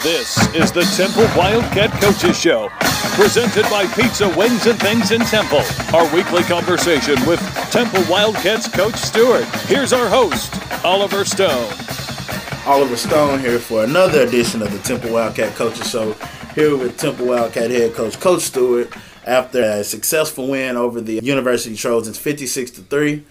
This is the Temple Wildcat Coaches Show, presented by Pizza, Wings, and Things in Temple. Our weekly conversation with Temple Wildcats coach Stewart. Here's our host, Oliver Stone. Oliver Stone here for another edition of the Temple Wildcat Coaches Show. Here with Temple Wildcat head coach, Coach Stewart, after a successful win over the University Trojans, 56-3.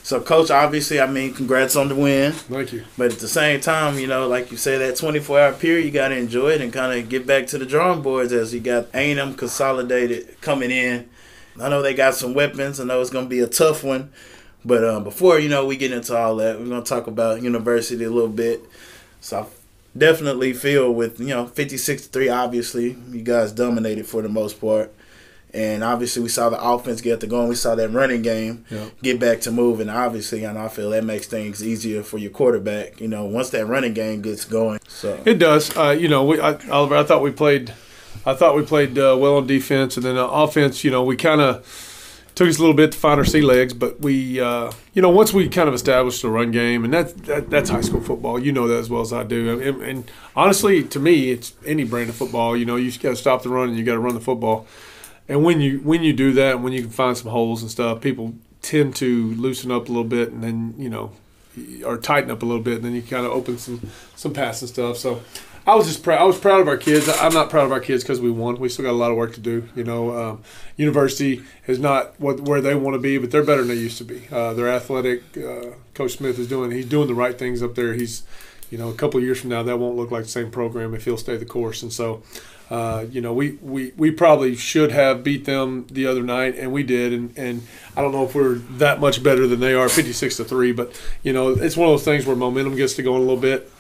So, Coach, obviously, congrats on the win. Thank you. But at the same time, like you say, that 24-hour period, you got to enjoy it and kind of get back to the drawing boards as you got A&M Consolidated coming in. I know they got some weapons. I know it's going to be a tough one. But before, we get into all that, we're going to talk about University a little bit. So, I definitely feel with, 56-3, obviously, you guys dominated for the most part. And obviously, we saw the offense get to going. We saw that running game get back to moving. Obviously, and I feel that makes things easier for your quarterback. Once that running game gets going. So it does. Oliver, I thought we played well on defense, and then offense. We kind of took us a little bit to find our sea legs, but we, once we kind of established the run game, and that's high school football. You know that as well as I do. And honestly, to me, it's any brand of football. You just got to stop the run and you got to run the football. And when you do that, and when you can find some holes and stuff, people tend to loosen up a little bit, and then or tighten up a little bit, and then you kind of open some passing stuff. So I was proud of our kids. I'm not proud of our kids because we won. We still got a lot of work to do. University is not where they want to be, but they're better than they used to be. They're athletic. Coach Smith he's doing the right things up there. He's a couple of years from now that won't look like the same program if he'll stay the course, and so. We probably should have beat them the other night, and we did. And I don't know if we're that much better than they are, 56-3. But it's one of those things where momentum gets to going a little bit.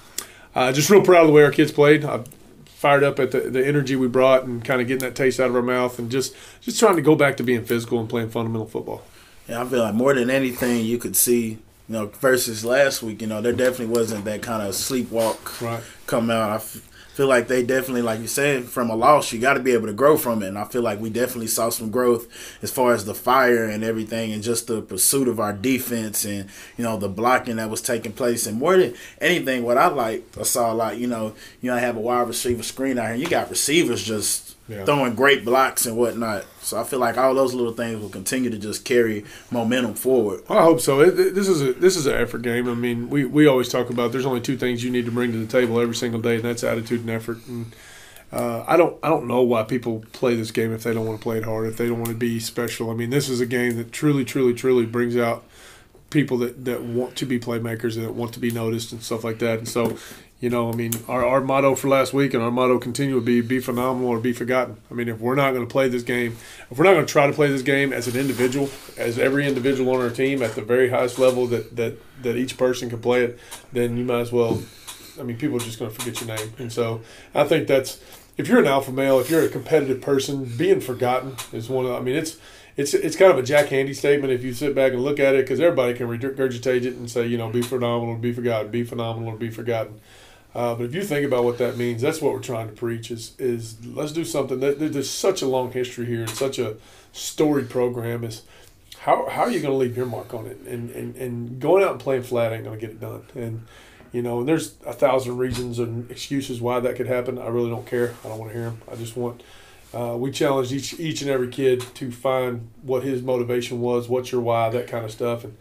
Just real proud of the way our kids played. I fired up at the energy we brought and kind of getting that taste out of our mouth, and just trying to go back to being physical and playing fundamental football. Yeah, I feel like more than anything you could see. Versus last week, there definitely wasn't that kind of sleepwalk come out. I feel like they definitely, like you said, from a loss, you got to be able to grow from it. And I feel like we definitely saw some growth as far as the fire and everything and just the pursuit of our defense and, the blocking that was taking place. And more than anything, what I saw a lot, I have a wide receiver screen out here. You got receivers just throwing great blocks and whatnot. So I feel like all those little things will continue to just carry momentum forward. I hope so. This is an effort game. We always talk about there's only two things you need to bring to the table every single day, and that's attitude and effort. And I don't know why people play this game if they don't want to play it hard, if they don't want to be special. This is a game that truly, truly, truly brings out people that want to be playmakers and that want to be noticed and stuff like that. And so, our motto for last week and our motto continue to be phenomenal or be forgotten. If we're not going to play this game, if we're not going to try to play this game as an individual, as every individual on our team at the very highest level that each person can play it, then you might as well. People are just going to forget your name. And so I think that's if you're an alpha male, if you're a competitive person, being forgotten is one of it's kind of a Jack Handy statement if you sit back and look at it because everybody can regurgitate it and say, be phenomenal or be forgotten, be phenomenal or be forgotten. But if you think about what that means, that's what we're trying to preach is let's do something. There's such a long history here and such a storied program. Is how are you going to leave your mark on it? And going out and playing flat ain't going to get it done. And, and there's 1,000 reasons and excuses why that could happen. I really don't care. I don't want to hear them. I just want we challenged each and every kid to find what his motivation was, what's your why, that kind of stuff. And,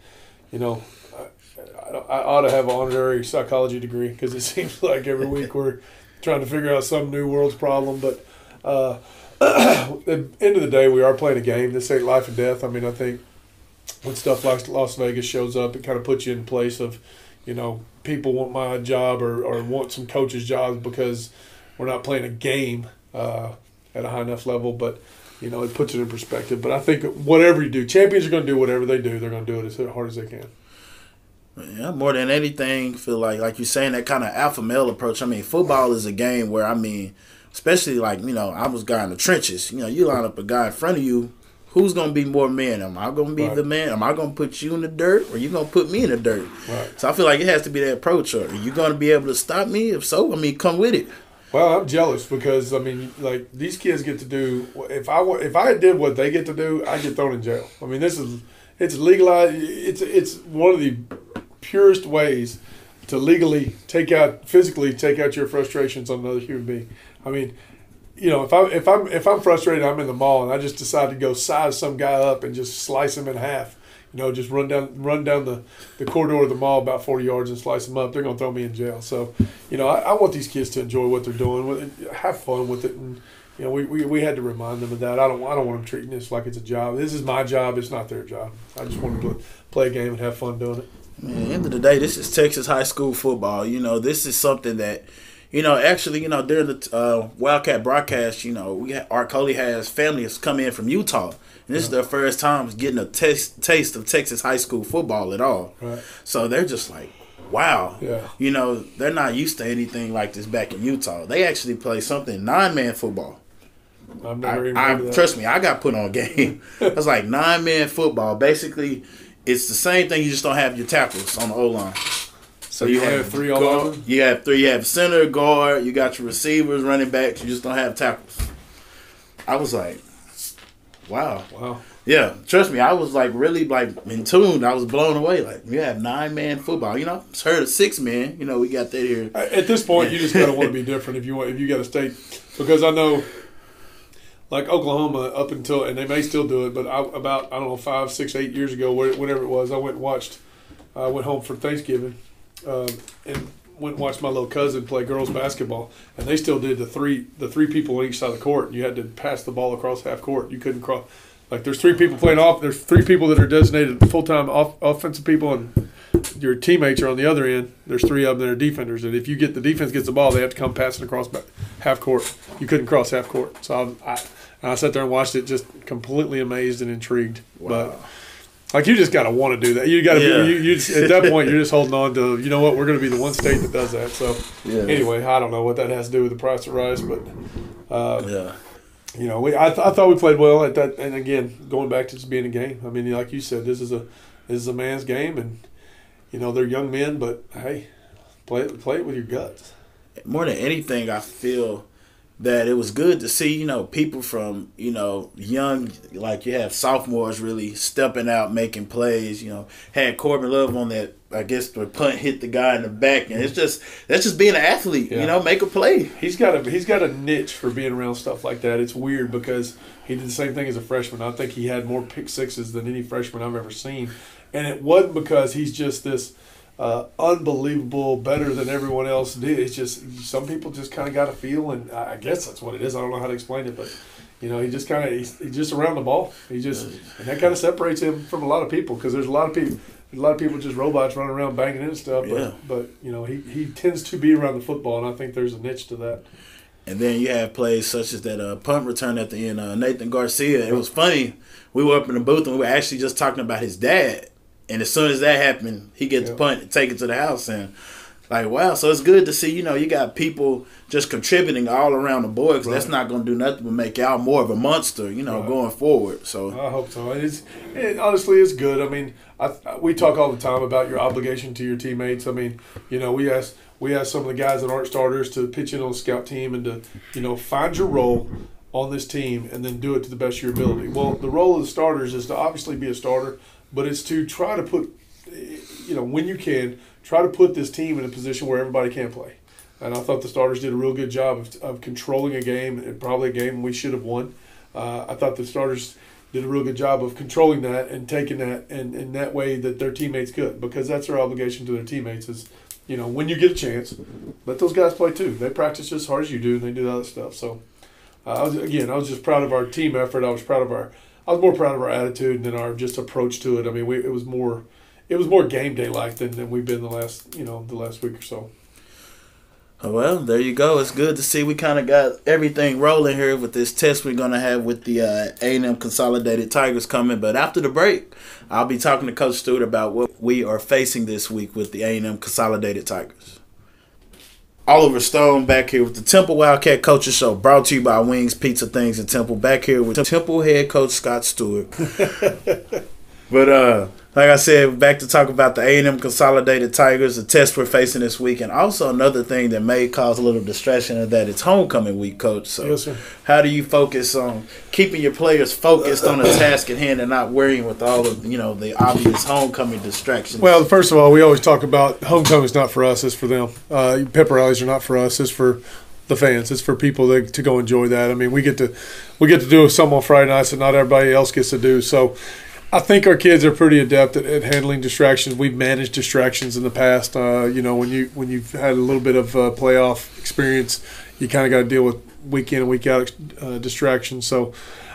I ought to have an honorary psychology degree because it seems like every week we're trying to figure out some new world's problem. But at the end of the day, we are playing a game. This ain't life and death. I think when stuff like Las Vegas shows up, it kind of puts you in place of, people want my job or want some coaches' jobs because we're not playing a game at a high enough level. But, it puts it in perspective. But I think whatever you do, champions are going to do whatever they do. They're going to do it as hard as they can. Yeah, more than anything, feel like you're saying that kind of alpha male approach. Football is a game where, especially I was guy in the trenches. You line up a guy in front of you, who's going to be more man? Am I going to be the man? Am I going to put you in the dirt or you going to put me in the dirt? Right. So I feel like it has to be that approach. Are you going to be able to stop me? If so, come with it. Well, I'm jealous because these kids get to do. If I did what they get to do, I get thrown in jail. It's legalized. It's one of the purest ways to legally physically take out your frustrations on another human being. I mean, you know, if I'm frustrated, I'm in the mall and I just decide to go size some guy up and just slice him in half. You know, just run down the corridor of the mall about 40 yards and slice them up. They're going to throw me in jail. So, you know, I want these kids to enjoy what they're doing, have fun with it, and you know, we had to remind them of that. I don't want them treating this like it's a job. This is my job. It's not their job. I just want them to play a game and have fun doing it. Man, at the end of the day, this is Texas high school football. You know, this is something that, you know, actually, you know, during the Wildcat broadcast, you know, Art Coley has families come in from Utah. And this is their first time getting a taste of Texas high school football at all. Right. So they're just like, wow. Yeah. You know, they're not used to anything like this back in Utah. They actually play something 9-man football. I've never even heard of that. Trust me, I got put on game. It's like 9-man football. Basically, it's the same thing. You just don't have your tackles on the O-line. So you have 3 all. You have 3. You have center, guard. You got your receivers, running backs. You just don't have tackles. I was like, wow. Yeah, trust me, I was like really like in tune. I was blown away. Like, you have 9-man football. You know, it's heard of 6-man. You know, we got that here. At this point, you just gotta want to be different if you got to stay, because I know, like Oklahoma up until, and they may still do it, but about 5, 6, 8 years ago, whatever it was, I went and watched. I went home for Thanksgiving, and went and watched my little cousin play girls basketball, and they still did the three people on each side of the court. You had to pass the ball across half court. You couldn't cross. Like, there's 3 people playing off. There's 3 people that are designated full-time offensive people, and your teammates are on the other end. There's 3 of them that are defenders, and if the defense gets the ball, they have to come passing across half court. You couldn't cross half court. So I sat there and watched it, just completely amazed and intrigued. Wow. But like, you just got to want to do that. You got to be. At that point, you're just holding on to, you know what, we're going to be the one state that does that. So anyway, I don't know what that has to do with the price of rice, but you know, I thought we played well at that. And again, going back to just being a game. I mean, like you said, this is a man's game, and you know, they're young men, but hey, play it with your guts. More than anything, I feel that it was good to see, you know, people from, you know, young, like you have sophomores really stepping out, making plays. You know, had Corbin Love on that, I guess the punt hit the guy in the back, and that's just being an athlete. You know, make a play. He's got a niche for being around stuff like that. It's weird because he did the same thing as a freshman. I think he had more pick sixes than any freshman I've ever seen, and it wasn't because he's just this unbelievable, better than everyone else did. It's just some people just kind of got a feel, and I guess that's what it is. I don't know how to explain it, but you know, he's just around the ball. And that kind of separates him from a lot of people, because there's a lot of people just robots running around banging into stuff. But you know, he tends to be around the football, and I think there's a niche to that. And then you have plays such as that punt return at the end. Nathan Garcia. It was funny. We were up in the booth and we were actually just talking about his dad. And as soon as that happened, he gets the punt and take it to the house. And like, wow. So it's good to see, you know, you got people just contributing all around the board, because that's not going to do nothing but make y'all more of a monster, you know, going forward. So I hope so. Honestly, it's good. I mean, we talk all the time about your obligation to your teammates. I mean, you know, we ask some of the guys that aren't starters to pitch in on the scout team and to, you know, find your role on this team and then do it to the best of your ability. Well, the role of the starters is to obviously be a starter, but it's to try to put, you know, when you can, try to put this team in a position where everybody can play. And I thought the starters did a real good job of controlling a game, and probably a game we should have won. I thought the starters did a real good job of controlling that and taking that and in that way that their teammates could, because that's their obligation to their teammates is, you know, when you get a chance, let those guys play too. They practice just as hard as you do, and they do that other stuff. So, I was just proud of our team effort. I was more proud of our attitude than our just approach to it. I mean, it was more game day like than we've been the last week or so. Well, there you go. It's good to see we kind of got everything rolling here with this test we're going to have with the A&M Consolidated Tigers coming. But after the break, I'll be talking to Coach Stewart about what we are facing this week with the A&M Consolidated Tigers. Oliver Stone back here with the Temple Wildcat Coaches Show, brought to you by Wings Pizza Things in Temple. Back here with Temple head coach Scott Stewart. But like I said, back to talk about the A&M Consolidated Tigers, the test we're facing this week, and also another thing that may cause a little distraction is that it's homecoming week, Coach. So yes, sir. How do you focus on keeping your players focused on the task at hand and not worrying with all of, the obvious homecoming distractions? Well, first of all, we always talk about homecoming is not for us, it's for them. Pep rallies are not for us, it's for the fans. It's for people to go enjoy that. I mean, we get to do something on Friday nights that not everybody else gets to do. So I think our kids are pretty adept at handling distractions. We've managed distractions in the past. When you've had a little bit of playoff experience, you kind of got to deal with week in and week out distractions. So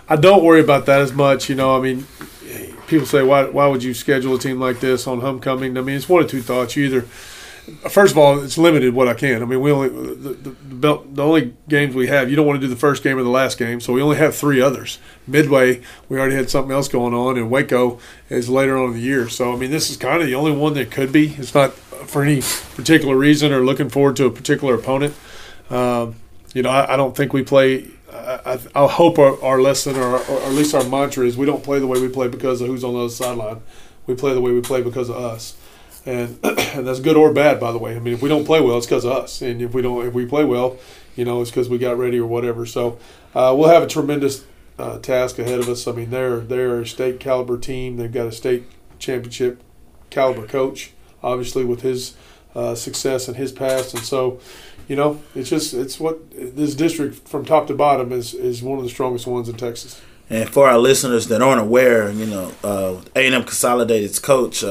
I don't worry about that as much. People say, why would you schedule a team like this on homecoming? I mean, it's one of two thoughts. You either, first of all, it's limited what I can. I mean, we only the only games we have, you don't want to do the first game or the last game, so we only have 3 others. Midway, we already had something else going on, and Waco is later on in the year. So, I mean, this is kind of the only one that could be. It's not for any particular reason or looking forward to a particular opponent. I don't think we play I hope our lesson or at least our mantra is we don't play the way we play because of who's on the other sideline. We play the way we play because of us. And that's good or bad, by the way. I mean, if we don't play well, it's because of us. And if we play well, it's because we got ready or whatever. So we'll have a tremendous task ahead of us. I mean, they're a state caliber team. They've got a state championship caliber coach, obviously with his success in his past. And so, it's what this district from top to bottom is one of the strongest ones in Texas. And for our listeners that aren't aware, A&M Consolidated's coach,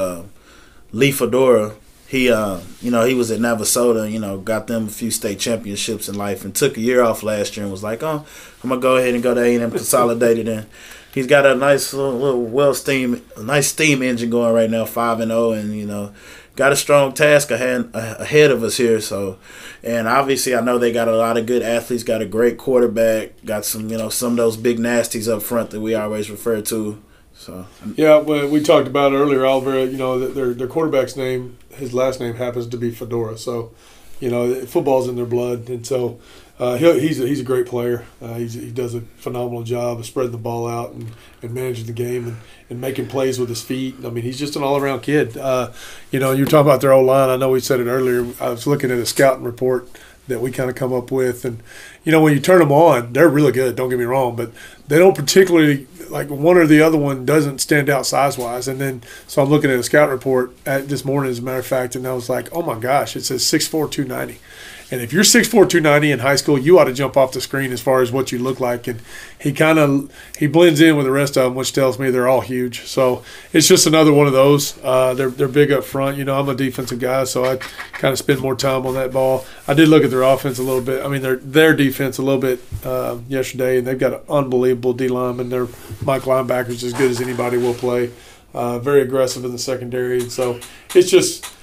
Lee Fedora, he was at Navasota, got them a few state championships in life and took a year off last year and was like, I'm going to go ahead and go to A&M Consolidated. And he's got a nice little steam engine going right now, 5-0, and, got a strong task ahead of us here. So, and obviously I know they got a lot of good athletes, got a great quarterback, got some of those big nasties up front that we always refer to. So yeah, well, we talked about earlier, Oliver. Their quarterback's name, his last name happens to be Fedora. So, football's in their blood, and so he's a great player. He does a phenomenal job of spreading the ball out and managing the game and making plays with his feet. I mean, he's just an all-around kid. You're talking about their O-line. I know we said it earlier. I was looking at a scouting report that we kind of come up with, and when you turn them on, they're really good. Don't get me wrong, but they don't particularly like one or the other one doesn't stand out size-wise. And then so I'm looking at a scout report this morning, as a matter of fact, and I was like, oh my gosh, it says 6'4", 290. And if you're 6'4", 290 in high school, you ought to jump off the screen as far as what you look like. And he blends in with the rest of them, which tells me they're all huge. So it's just another one of those. They're big up front. I'm a defensive guy, so I kind of spend more time on that ball. I did look at their offense a little bit. I mean, their defense a little bit yesterday, and they've got an unbelievable D lineman. Their Mike linebacker's as good as anybody will play. Very aggressive in the secondary. And so it's just –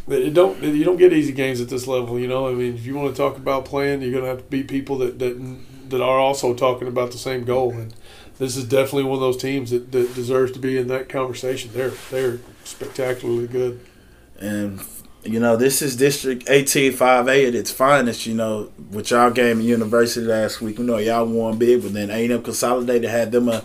you don't get easy games at this level, I mean, if you want to talk about playing, you're going to have to beat people that are also talking about the same goal. And this is definitely one of those teams that deserves to be in that conversation. They're spectacularly good. And this is District 18-5A at its finest. With y'all game at University last week, y'all won big, but then A&M Consolidated had them a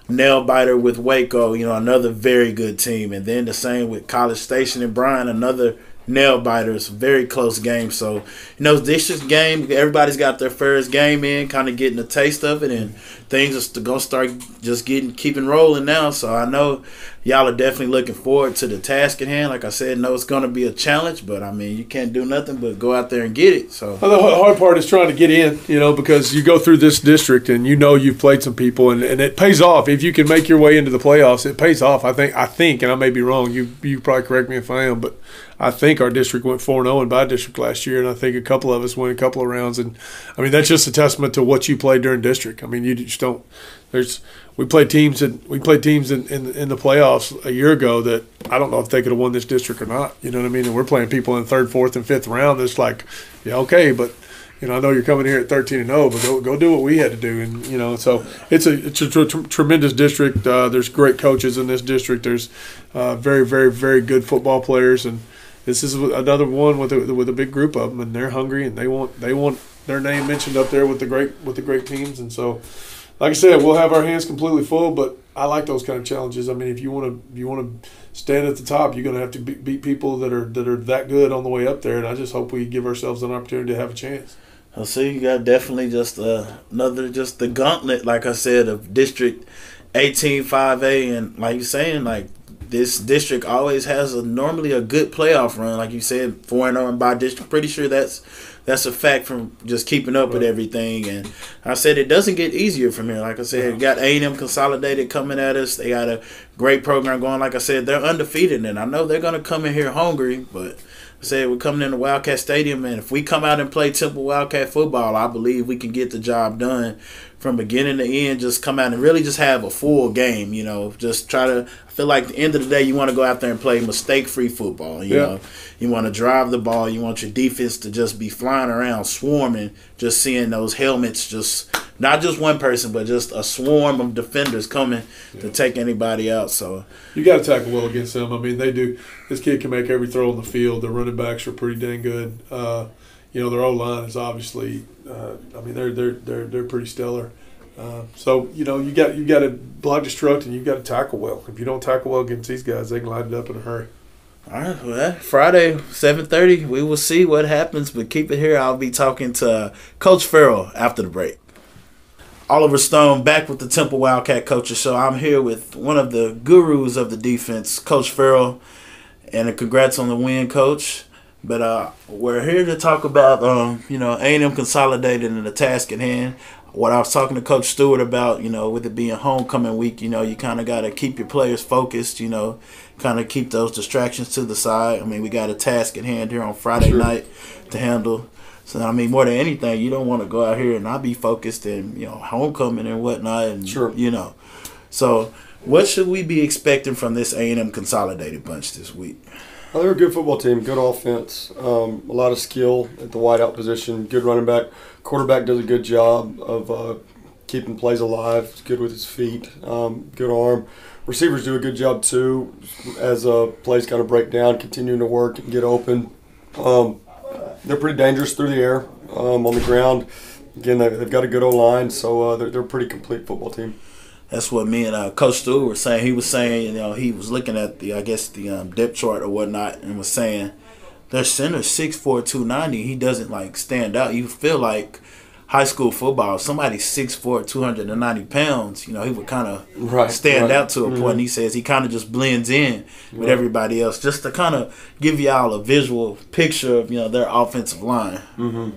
nail biter with Waco, another very good team. And then the same with College Station and Bryan, another nail biters, very close game. So, this game, everybody's got their first game in, kind of getting a taste of it, and things are going to start just keeping rolling now. So I know y'all are definitely looking forward to the task at hand. Like I said, it's going to be a challenge, but I mean, you can't do nothing but go out there and get it. So the hard part is trying to get in, because you go through this district and you've played some people, and it pays off. If you can make your way into the playoffs, it pays off. I think, and I may be wrong. You probably correct me if I am, but I think our district went 4-0 in by district last year, and I think a couple of us went a couple of rounds. And I mean, that's just a testament to what you played during district. I mean, you just don't. We played teams in the playoffs a year ago that I don't know if they could have won this district or not. You know what I mean? And we're playing people in third, fourth, and fifth round. It's like, yeah, okay, but I know you're coming here at 13-0, but go do what we had to do. And so it's a tremendous district. There's great coaches in this district. There's very, very, very good football players, and this is another one with a big group of them, and they're hungry and they want their name mentioned up there with the great teams. And so like I said, we'll have our hands completely full, but I like those kind of challenges. I mean, if you want to stand at the top, you're going to have to beat people that are that good on the way up there, and I just hope we give ourselves an opportunity to have a chance. I'll see. You got definitely just the gauntlet, like I said, of District 18-5A, and like you're saying, like this district always has normally a good playoff run, like you said, 4-0 by district. Pretty sure that's a fact from just keeping up with everything. And I said it doesn't get easier from here. Like I said, you got A&M Consolidated coming at us. They got a great program going. Like I said, they're undefeated, and I know they're going to come in here hungry, but I said we're coming into Wildcat Stadium, and if we come out and play Temple Wildcat football, I believe we can get the job done from beginning to end. Just come out and really just have a full game, just try to – I feel like at the end of the day you want to go out there and play mistake-free football, you know. You want to drive the ball. You want your defense to just be flying around, swarming, just seeing those helmets, just not just one person, but just a swarm of defenders coming to take anybody out. So you got to tackle well against them. I mean, they do. This kid can make every throw on the field. Their running backs are pretty dang good. Their O-line is obviously. They're pretty stellar. So you got to block, destruct, and you got to tackle well. If you don't tackle well against these guys, they can line it up in a hurry. All right, well, Friday, 7:30, we will see what happens, but keep it here. I'll be talking to Coach Farrell after the break. Oliver Stone back with the Temple Wildcat Coaches Show. I'm here with one of the gurus of the defense, Coach Farrell, and congrats on the win, Coach. But we're here to talk about, A&M Consolidated and the task at hand. What I was talking to Coach Stewart about, with it being homecoming week, you kind of got to keep your players focused, kind of keep those distractions to the side. I mean, we got a task at hand here on Friday night to handle. So, I mean, more than anything, you don't want to go out here and not be focused and, homecoming and whatnot. And, So, what should we be expecting from this A&M Consolidated bunch this week? Well, they're a good football team, good offense, a lot of skill at the wideout position, good running back. Quarterback does a good job of keeping plays alive. He's good with his feet, good arm. Receivers do a good job too, as plays kind of break down, continuing to work and get open. They're pretty dangerous through the air, on the ground. Again, they've got a good O-line, so they're a pretty complete football team. That's what me and Coach Stewart were saying. He was saying, he was looking at the depth chart or whatnot, and was saying their center 6'4", 290. He doesn't stand out. You feel like high school football, somebody 6'4", 290 pounds. He would kind of stand out to a point. And he says he kind of just blends in with everybody else, just to kind of give y'all a visual picture of their offensive line. Mm-hmm.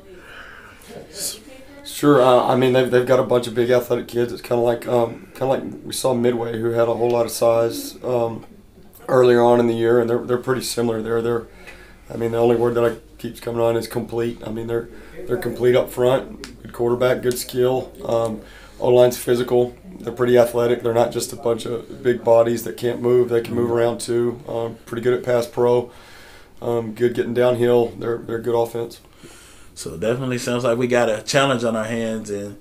Sure. They've got a bunch of big athletic kids. It's kind of like we saw Midway, who had a whole lot of size earlier on in the year, and they're pretty similar. The only word that keeps coming on is complete. I mean, they're complete up front. Good quarterback, good skill. O-line's physical. They're pretty athletic. They're not just a bunch of big bodies that can't move. They can move around too. Pretty good at pass pro. Good getting downhill. They're good offense. So it definitely sounds like we got a challenge on our hands, and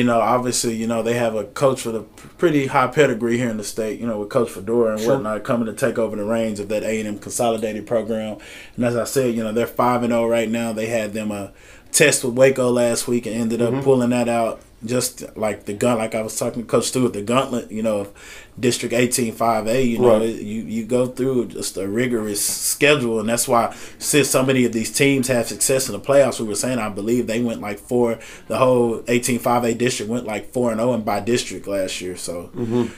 obviously, they have a coach with a pretty high pedigree here in the state, with Coach Fedora and whatnot, coming to take over the reins of that A&M Consolidated program. And as I said, they're 5-0 right now. They had them a test with Waco last week and ended up pulling that out. Just like like I was talking to Coach Stewart, the gauntlet, of District 18-5A, you go through just a rigorous schedule, and that's why since so many of these teams have success in the playoffs, we were saying I believe they went the whole 18-5A district went 4-0 and by district last year. So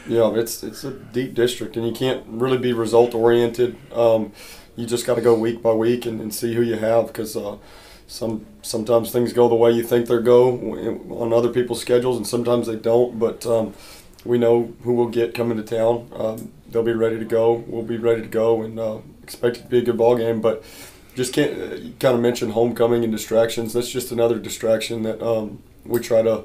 it's a deep district, and you can't really be result oriented. You just got to go week by week and see who you have, because sometimes things go the way you think they'll go on other people's schedules, and sometimes they don't. But we know who we'll get coming to town. They'll be ready to go. We'll be ready to go, and expect it to be a good ball game. But just can't. You kind of mentioned homecoming and distractions. That's just another distraction that we try to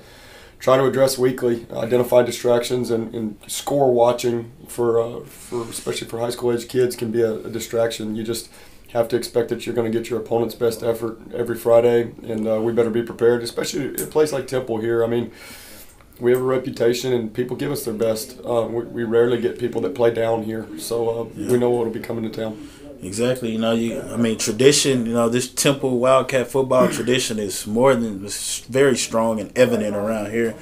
address weekly. Identify distractions, and score watching for especially for high school age kids can be a distraction. You just have to expect that you're going to get your opponent's best effort every Friday, and we better be prepared, especially at a place like Temple here. I mean, we have a reputation, and people give us their best. We rarely get people that play down here, so we know what will be coming to town. Exactly. Tradition, this Temple Wildcat football tradition is very strong and evident around here.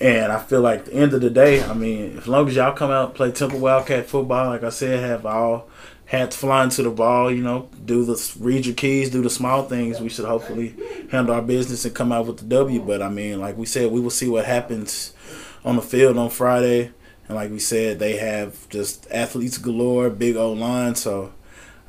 And I feel like at the end of the day, I mean, as long as y'all come out and play Temple Wildcat football, like I said, have all hats flying to the ball, read your keys, do the small things, we should hopefully handle our business and come out with the W. But, I mean, like we said, we will see what happens on the field on Friday. And like we said, they have just athletes galore, big old line. So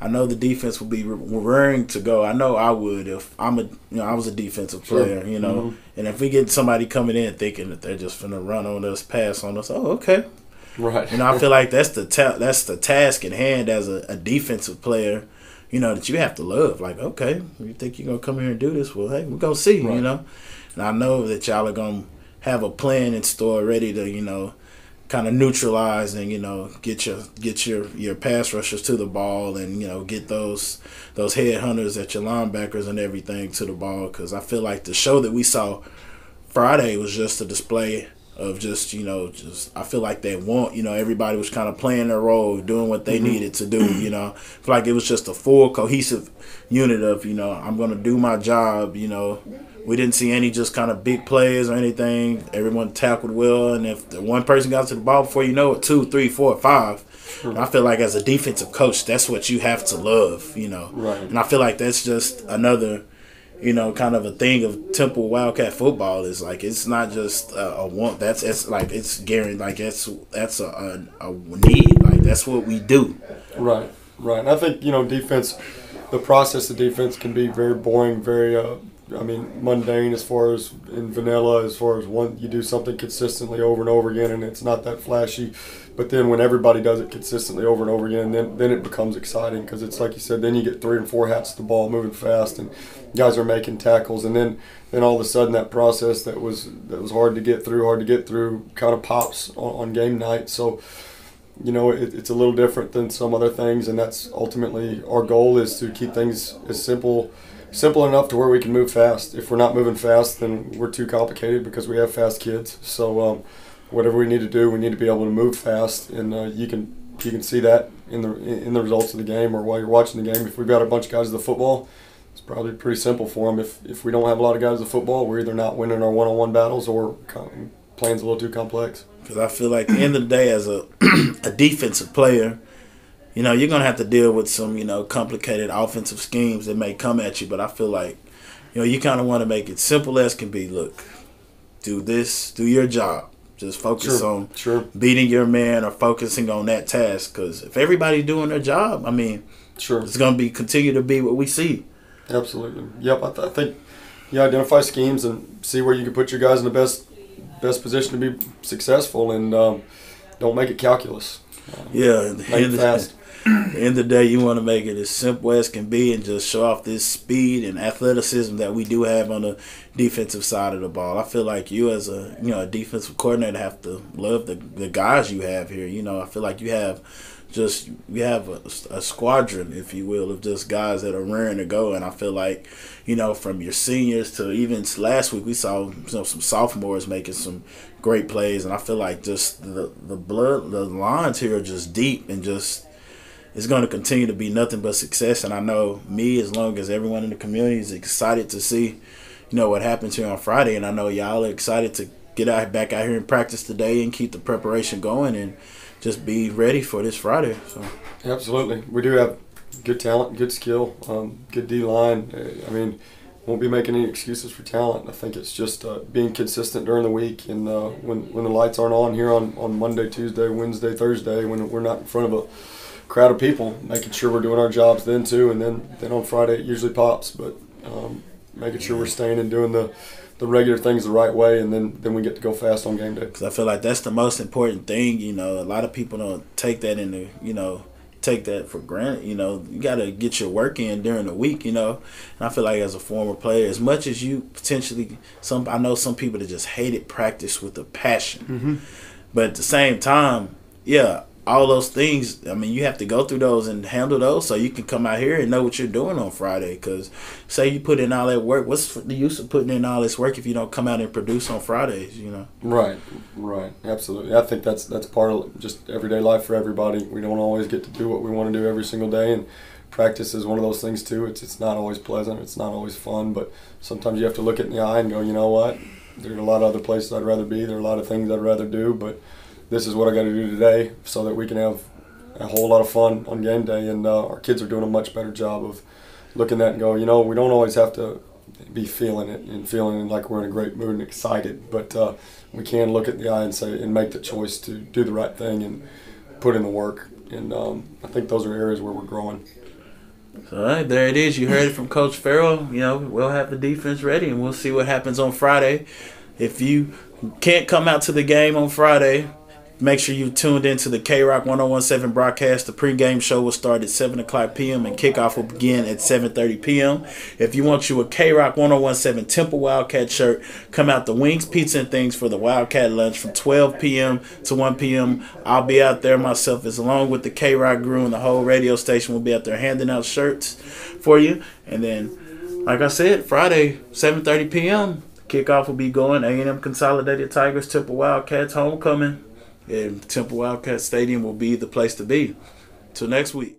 I know the defense will be raring to go. I know I would if I was a defensive player, Mm-hmm. And if we get somebody coming in thinking that they're just finna run on us, pass on us, okay. Right. I feel like that's the task at hand as a defensive player, that you have to love. Like, okay, you think you're going to come here and do this? Well, hey, we're going to see, Right. And I know that y'all are going to have a plan in store ready to, kind of neutralize and, get your pass rushers to the ball and, get those headhunters at your linebackers and everything to the ball. Because I feel like the show that we saw Friday was just a display of just I feel like they everybody was kind of playing their role, doing what they needed to do, I feel like it was just a full cohesive unit of, I'm going to do my job, We didn't see any just kind of big plays or anything. Everyone tackled well, and if the one person got to the ball before you know it, 2, 3, 4, 5. And I feel like as a defensive coach, that's what you have to love, Right. And I feel like that's just another kind of a thing of Temple Wildcat football is like it's not just a want. It's guaranteed. Like that's a need. Like that's what we do. Right. And I think defense, the process of defense can be very boring, very mundane as far as in vanilla, as far as you do something consistently over and over again, and it's not that flashy. But then when everybody does it consistently over and over again, then it becomes exciting because it's like you said. Then you get 3 and 4 hats to the ball, moving fast, and guys are making tackles, and then all of a sudden that process that was hard to get through kind of pops on game night. So it's a little different than some other things, and that's ultimately our goal is to keep things as simple enough to where we can move fast. If we're not moving fast, then we're too complicated because we have fast kids. So whatever we need to do, we need to be able to move fast, and you can see that in the results of the game or while you're watching the game. If we've got a bunch of guys at the football, it's probably pretty simple for them. If we don't have a lot of guys at the football, we're either not winning our one-on-one battles or playing's a little too complex. Because I feel like at the end of the day, as a defensive player, you're going to have to deal with some, complicated offensive schemes that may come at you. But I feel like, you kind of want to make it simple as can be. Look, do this, do your job. Just focus on beating your man or focusing on that task. Because if everybody's doing their job, I mean, it's going to continue to be what we see. Absolutely. Yep. I think you identify schemes and see where you can put your guys in the best position to be successful, and don't make it calculus. Make it fast. At the end of the day, you want to make it as simple as can be and just show off this speed and athleticism that we do have on the defensive side of the ball. I feel like you as a defensive coordinator have to love the guys you have here. I feel like you have a squadron, if you will, of just guys that are raring to go. And I feel like, from your seniors to even last week, we saw some sophomores making some great plays. And I feel like just the lines here are just deep and just it's going to continue to be nothing but success. And I know as long as everyone in the community is excited to see, what happens here on Friday. And I know y'all are excited to get back out here and practice today and keep the preparation going and just be ready for this Friday. So. Absolutely. We do have good talent, good skill, good D-line. I mean, won't be making any excuses for talent. I think it's just being consistent during the week, and when the lights aren't on here on Monday, Tuesday, Wednesday, Thursday, when we're not in front of a crowd of people, making sure we're doing our jobs then too, and then on Friday it usually pops, but making sure we're staying and doing the regular things the right way, and then we get to go fast on game day. Because I feel like that's the most important thing. A lot of people don't take that take that for granted. You got to get your work in during the week. And I feel like as a former player, as much as you potentially I know some people that just hated practice with a passion, but at the same time, all those things, I mean, you have to go through those and handle those so you can come out here and know what you're doing on Friday. Because say you put in all that work, what's the use of putting in all this work if you don't come out and produce on Fridays, Right, absolutely. I think that's part of just everyday life for everybody. We don't always get to do what we want to do every single day, and practice is one of those things too. It's not always pleasant, it's not always fun, but sometimes you have to look it in the eye and go, you know what, There are a lot of other places I'd rather be. There are a lot of things I'd rather do, but this is what I got to do today so that we can have a whole lot of fun on game day. And our kids are doing a much better job of looking at it and go, we don't always have to be feeling it and feeling like we're in a great mood and excited, but we can look at the eye and say and make the choice to do the right thing and put in the work. And I think those are areas where we're growing. All right, there it is. You heard it from Coach Farrell. We'll have the defense ready, and we'll see what happens on Friday. If you can't come out to the game on Friday, make sure you tuned into the K-Rock 1017 broadcast. The pregame show will start at 7 o'clock p.m. and kickoff will begin at 7:30 p.m. If you want you a K-Rock 1017 Temple Wildcat shirt, come out to Wings, Pizza, and Things for the Wildcat lunch from 12 p.m. to 1 p.m. I'll be out there myself, as along with the K-Rock crew and the whole radio station will be out there handing out shirts for you. And then, like I said, Friday, 7:30 p.m., kickoff will be going. A&M Consolidated Tigers, Temple Wildcats homecoming. And Temple Wildcat Stadium will be the place to be. Till next week.